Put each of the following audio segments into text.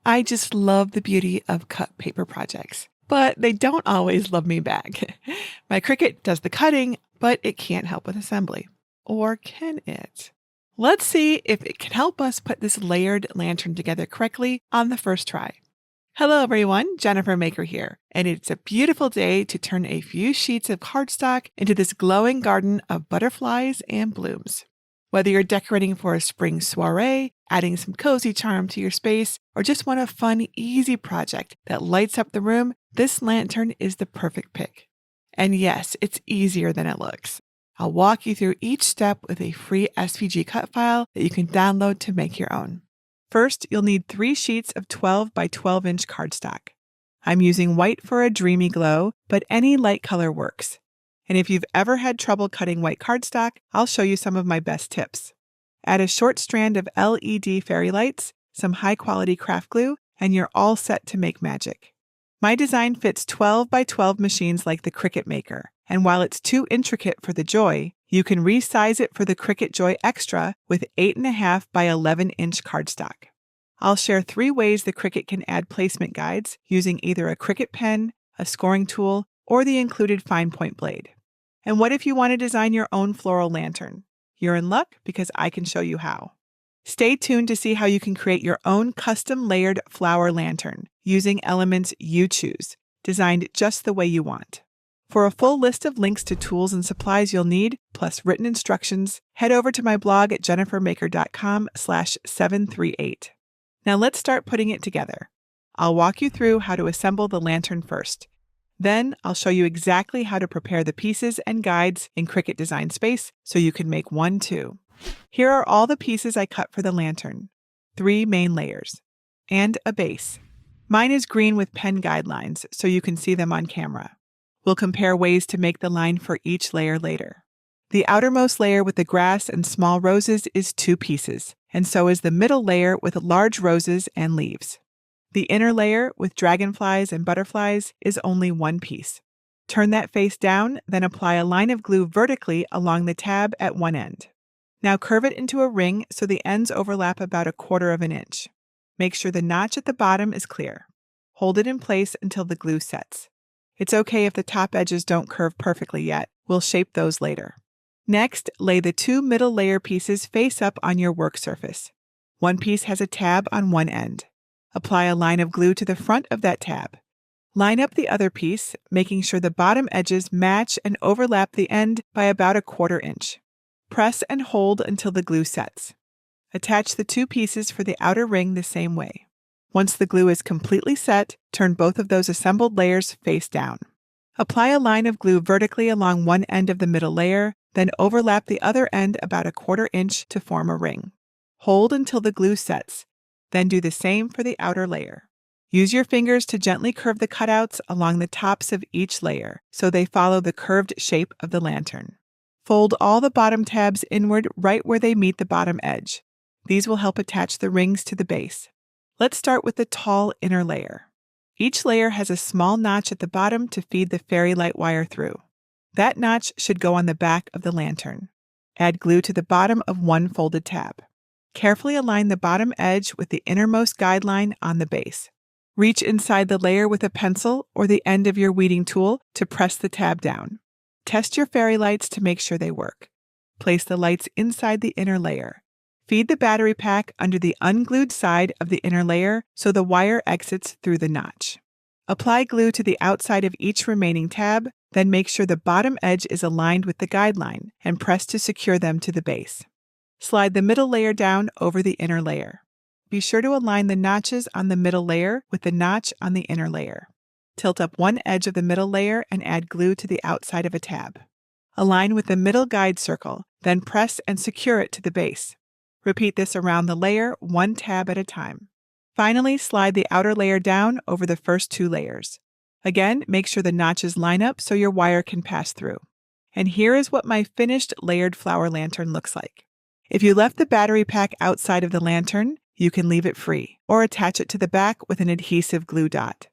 I just love the beauty of cut paper projects, but they don't always love me back. My Cricut does the cutting, but it can't help with assembly. Or can it? Let's see if it can help us put this layered lantern together correctly on the first try. Hello everyone, JenniferMaker here, and it's a beautiful day to turn a few sheets of cardstock into this glowing garden of butterflies and blooms. Whether you're decorating for a spring soiree, adding some cozy charm to your space, or just want a fun, easy project that lights up the room, this lantern is the perfect pick. And yes, it's easier than it looks. I'll walk you through each step with a free SVG cut file that you can download to make your own. First, you'll need 3 sheets of 12 by 12 inch cardstock. I'm using white for a dreamy glow, but any light color works. And if you've ever had trouble cutting white cardstock, I'll show you some of my best tips. Add a short strand of LED fairy lights, some high-quality craft glue, and you're all set to make magic. My design fits 12 by 12 machines like the Cricut Maker, and while it's too intricate for the Joy, you can resize it for the Cricut Joy Extra with 8.5 by 11 inch cardstock. I'll share 3 ways the Cricut can add placement guides using either a Cricut pen, a scoring tool, or the included fine point blade. And what if you want to design your own floral lantern? You're in luck because I can show you how. Stay tuned to see how you can create your own custom layered flower lantern using elements you choose, designed just the way you want. For a full list of links to tools and supplies you'll need, plus written instructions, head over to my blog at JenniferMaker.com/738. Now let's start putting it together. I'll walk you through how to assemble the lantern first. Then I'll show you exactly how to prepare the pieces and guides in Cricut Design Space so you can make one too. Here are all the pieces I cut for the lantern. 3 main layers. And a base. Mine is green with pen guidelines so you can see them on camera. We'll compare ways to make the line for each layer later. The outermost layer with the grass and small roses is 2 pieces, and so is the middle layer with large roses and leaves. The inner layer with dragonflies and butterflies is only 1 piece. Turn that face down, then apply a line of glue vertically along the tab at one end. Now curve it into a ring so the ends overlap about 1/4 inch. Make sure the notch at the bottom is clear. Hold it in place until the glue sets. It's okay if the top edges don't curve perfectly yet. We'll shape those later. Next, lay the 2 middle layer pieces face up on your work surface. One piece has a tab on one end. Apply a line of glue to the front of that tab. Line up the other piece, making sure the bottom edges match and overlap the end by about 1/4 inch. Press and hold until the glue sets. Attach the 2 pieces for the outer ring the same way. Once the glue is completely set, turn both of those assembled layers face down. Apply a line of glue vertically along one end of the middle layer, then overlap the other end about 1/4 inch to form a ring. Hold until the glue sets. Then do the same for the outer layer. Use your fingers to gently curve the cutouts along the tops of each layer so they follow the curved shape of the lantern. Fold all the bottom tabs inward right where they meet the bottom edge. These will help attach the rings to the base. Let's start with the tall inner layer. Each layer has a small notch at the bottom to feed the fairy light wire through. That notch should go on the back of the lantern. Add glue to the bottom of one folded tab. Carefully align the bottom edge with the innermost guideline on the base. Reach inside the layer with a pencil or the end of your weeding tool to press the tab down. Test your fairy lights to make sure they work. Place the lights inside the inner layer. Feed the battery pack under the unglued side of the inner layer so the wire exits through the notch. Apply glue to the outside of each remaining tab, then make sure the bottom edge is aligned with the guideline and press to secure them to the base. Slide the middle layer down over the inner layer. Be sure to align the notches on the middle layer with the notch on the inner layer. Tilt up one edge of the middle layer and add glue to the outside of a tab. Align with the middle guide circle, then press and secure it to the base. Repeat this around the layer, one tab at a time. Finally, slide the outer layer down over the first 2 layers. Again, make sure the notches line up so your wire can pass through. And here is what my finished layered flower lantern looks like. If you left the battery pack outside of the lantern, you can leave it free, or attach it to the back with an adhesive glue dot.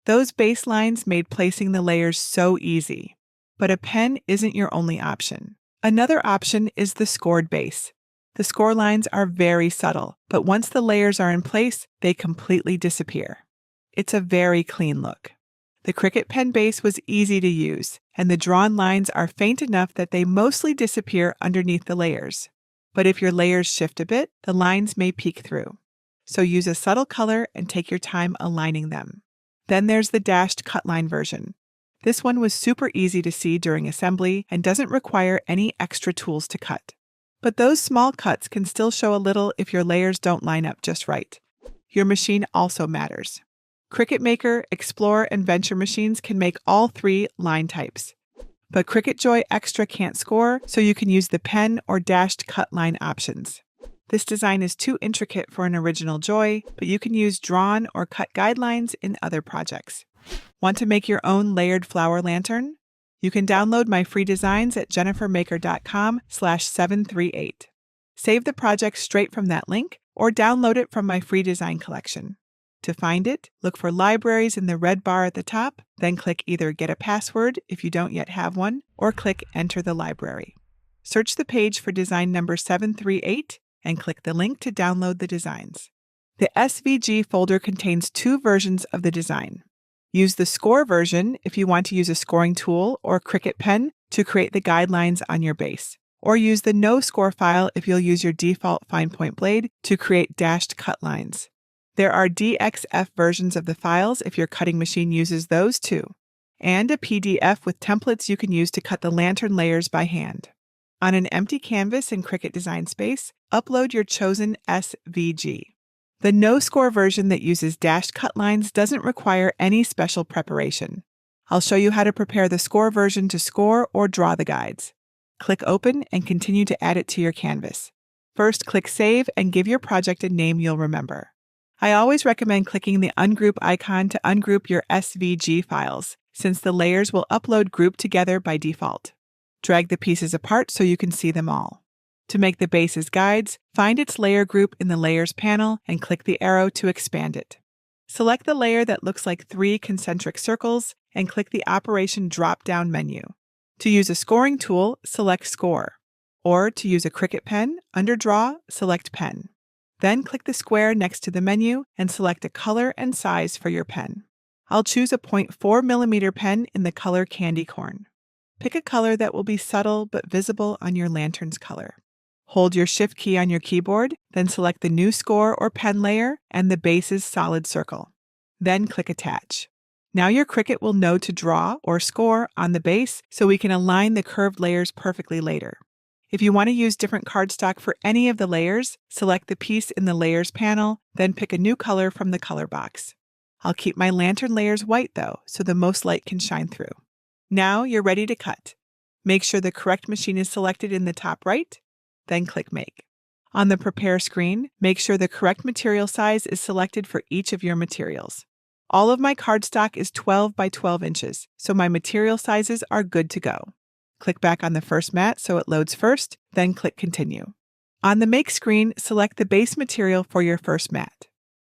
Those base lines made placing the layers so easy. But a pen isn't your only option. Another option is the scored base. The score lines are very subtle, but once the layers are in place, they completely disappear. It's a very clean look. The Cricut pen base was easy to use, and the drawn lines are faint enough that they mostly disappear underneath the layers. But if your layers shift a bit, the lines may peek through. So use a subtle color and take your time aligning them. Then there's the dashed cut line version. This one was super easy to see during assembly and doesn't require any extra tools to cut. But those small cuts can still show a little if your layers don't line up just right. Your machine also matters. Cricut Maker, Explorer, and Venture machines can make all three line types. But Cricut Joy Extra can't score, so you can use the pen or dashed cut line options. This design is too intricate for an original Joy, but you can use drawn or cut guidelines in other projects. Want to make your own layered flower lantern? You can download my free designs at JenniferMaker.com/738. Save the project straight from that link or download it from my free design collection. To find it, look for Libraries in the red bar at the top, then click either Get a Password if you don't yet have one, or click Enter the library. Search the page for design number 738 and click the link to download the designs. The SVG folder contains two versions of the design. Use the score version if you want to use a scoring tool or Cricut pen to create the guidelines on your base, or use the no score file if you'll use your default fine point blade to create dashed cut lines. There are DXF versions of the files if your cutting machine uses those too, and a PDF with templates you can use to cut the lantern layers by hand. On an empty canvas in Cricut Design Space, upload your chosen SVG. The no-score version that uses dashed cut lines doesn't require any special preparation. I'll show you how to prepare the score version to score or draw the guides. Click Open and continue to add it to your canvas. First, click Save and give your project a name you'll remember. I always recommend clicking the Ungroup icon to ungroup your SVG files, since the layers will upload grouped together by default. Drag the pieces apart so you can see them all. To make the base's guides, find its layer group in the Layers panel and click the arrow to expand it. Select the layer that looks like 3 concentric circles and click the Operation drop-down menu. To use a scoring tool, select Score. Or to use a Cricut pen, under Draw, select Pen. Then click the square next to the menu and select a color and size for your pen. I'll choose a 0.4mm pen in the color Candy Corn. Pick a color that will be subtle but visible on your lantern's color. Hold your Shift key on your keyboard, then select the new score or pen layer and the base's solid circle. Then click Attach. Now your Cricut will know to draw or score on the base so we can align the curved layers perfectly later. If you want to use different cardstock for any of the layers, select the piece in the Layers panel, then pick a new color from the color box. I'll keep my lantern layers white though, so the most light can shine through. Now you're ready to cut. Make sure the correct machine is selected in the top right, then click Make. On the Prepare screen, make sure the correct material size is selected for each of your materials. All of my cardstock is 12 by 12 inches, so my material sizes are good to go. Click back on the first mat so it loads first, then click Continue. On the Make screen, select the base material for your first mat.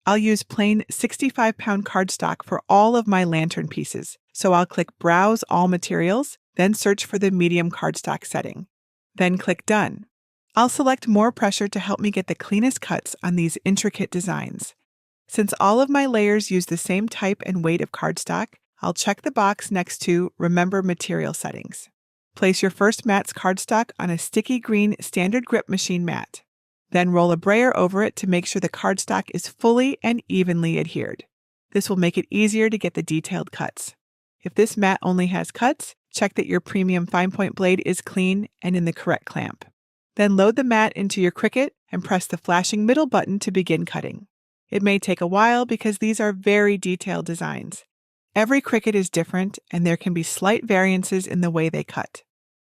I'll use plain 65-pound cardstock for all of my lantern pieces, so I'll click Browse All Materials, then search for the medium cardstock setting. Then click Done. I'll select More Pressure to help me get the cleanest cuts on these intricate designs. Since all of my layers use the same type and weight of cardstock, I'll check the box next to Remember Material Settings. Place your first mat's cardstock on a sticky green standard grip machine mat. Then roll a brayer over it to make sure the cardstock is fully and evenly adhered. This will make it easier to get the detailed cuts. If this mat only has cuts, check that your premium fine point blade is clean and in the correct clamp. Then load the mat into your Cricut and press the flashing middle button to begin cutting. It may take a while because these are very detailed designs. Every Cricut is different and there can be slight variances in the way they cut.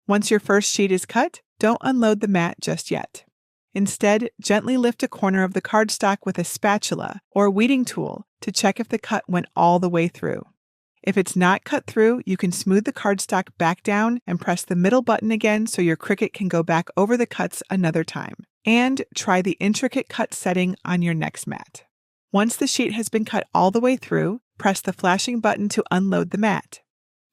Once your first sheet is cut, don't unload the mat just yet. Instead, gently lift a corner of the cardstock with a spatula or weeding tool to check if the cut went all the way through. If it's not cut through, you can smooth the cardstock back down and press the middle button again so your Cricut can go back over the cuts another time. And try the intricate cut setting on your next mat. Once the sheet has been cut all the way through, press the flashing button to unload the mat.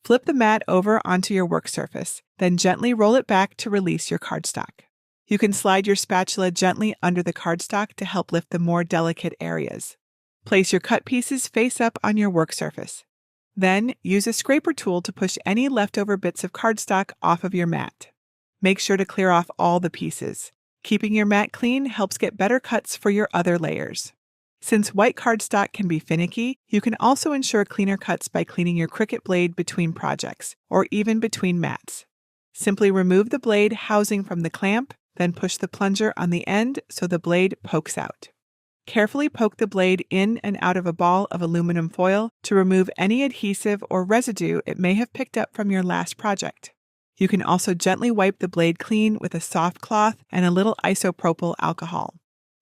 Flip the mat over onto your work surface, then gently roll it back to release your cardstock. You can slide your spatula gently under the cardstock to help lift the more delicate areas. Place your cut pieces face up on your work surface. Then, use a scraper tool to push any leftover bits of cardstock off of your mat. Make sure to clear off all the pieces. Keeping your mat clean helps get better cuts for your other layers. Since white cardstock can be finicky, you can also ensure cleaner cuts by cleaning your Cricut blade between projects, or even between mats. Simply remove the blade housing from the clamp, then push the plunger on the end so the blade pokes out. Carefully poke the blade in and out of a ball of aluminum foil to remove any adhesive or residue it may have picked up from your last project. You can also gently wipe the blade clean with a soft cloth and a little isopropyl alcohol.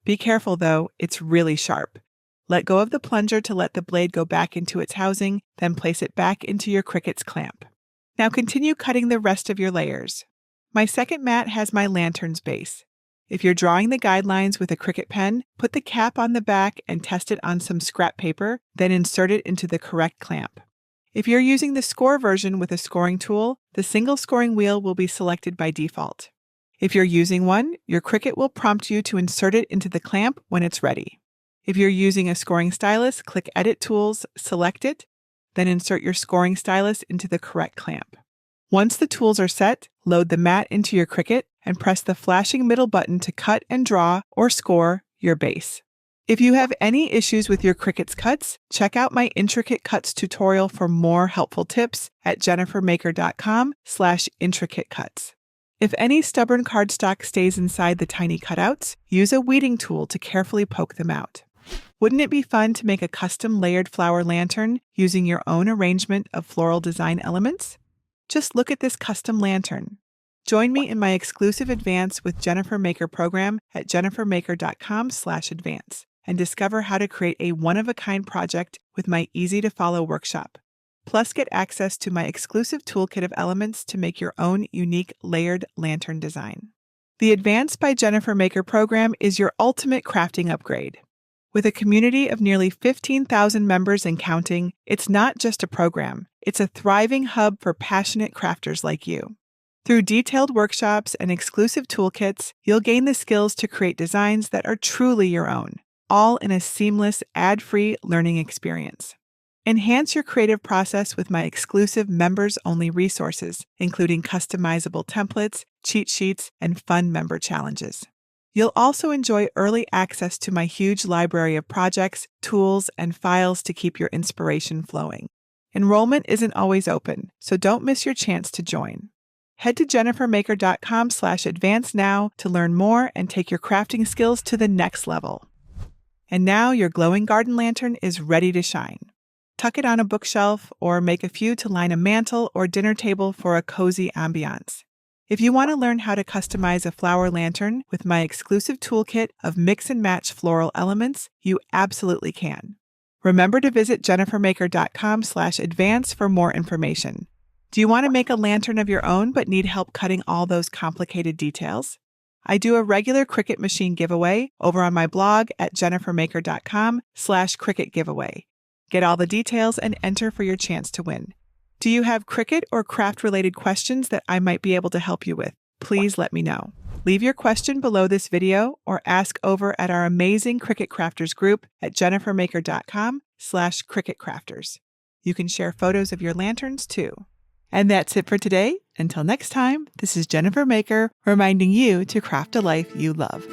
Be careful though, it's really sharp. Let go of the plunger to let the blade go back into its housing, then place it back into your Cricut's clamp. Now continue cutting the rest of your layers. My second mat has my lantern's base. If you're drawing the guidelines with a Cricut pen, put the cap on the back and test it on some scrap paper, then insert it into the correct clamp. If you're using the score version with a scoring tool, the single scoring wheel will be selected by default. If you're using one, your Cricut will prompt you to insert it into the clamp when it's ready. If you're using a scoring stylus, click Edit Tools, select it, then insert your scoring stylus into the correct clamp. Once the tools are set, load the mat into your Cricut and press the flashing middle button to cut and draw or score your base. If you have any issues with your Cricut's cuts, check out my intricate cuts tutorial for more helpful tips at JenniferMaker.com/intricatecuts. If any stubborn cardstock stays inside the tiny cutouts, use a weeding tool to carefully poke them out. Wouldn't it be fun to make a custom layered flower lantern using your own arrangement of floral design elements? Just look at this custom lantern. Join me in my exclusive Advance with JenniferMaker program at JenniferMaker.com/advance and discover how to create a one-of-a-kind project with my easy-to-follow workshop. Plus, get access to my exclusive toolkit of elements to make your own unique layered lantern design. The Advance by JenniferMaker program is your ultimate crafting upgrade. With a community of nearly 15,000 members and counting, it's not just a program, it's a thriving hub for passionate crafters like you. Through detailed workshops and exclusive toolkits, you'll gain the skills to create designs that are truly your own, all in a seamless, ad-free learning experience. Enhance your creative process with my exclusive members-only resources, including customizable templates, cheat sheets, and fun member challenges. You'll also enjoy early access to my huge library of projects, tools, and files to keep your inspiration flowing. Enrollment isn't always open, so don't miss your chance to join. Head to JenniferMaker.com/advance now to learn more and take your crafting skills to the next level. And now your glowing garden lantern is ready to shine. Tuck it on a bookshelf or make a few to line a mantle or dinner table for a cozy ambiance. If you want to learn how to customize a flower lantern with my exclusive toolkit of mix and match floral elements, you absolutely can. Remember to visit JenniferMaker.com/advance for more information. Do you want to make a lantern of your own but need help cutting all those complicated details? I do a regular Cricut machine giveaway over on my blog at JenniferMaker.com/Cricut giveaway. Get all the details and enter for your chance to win. Do you have Cricut or craft-related questions that I might be able to help you with? Please let me know. Leave your question below this video or ask over at our amazing Cricut Crafters group at JenniferMaker.com/Cricut Crafters. You can share photos of your lanterns too. And that's it for today. Until next time, this is Jennifer Maker reminding you to craft a life you love.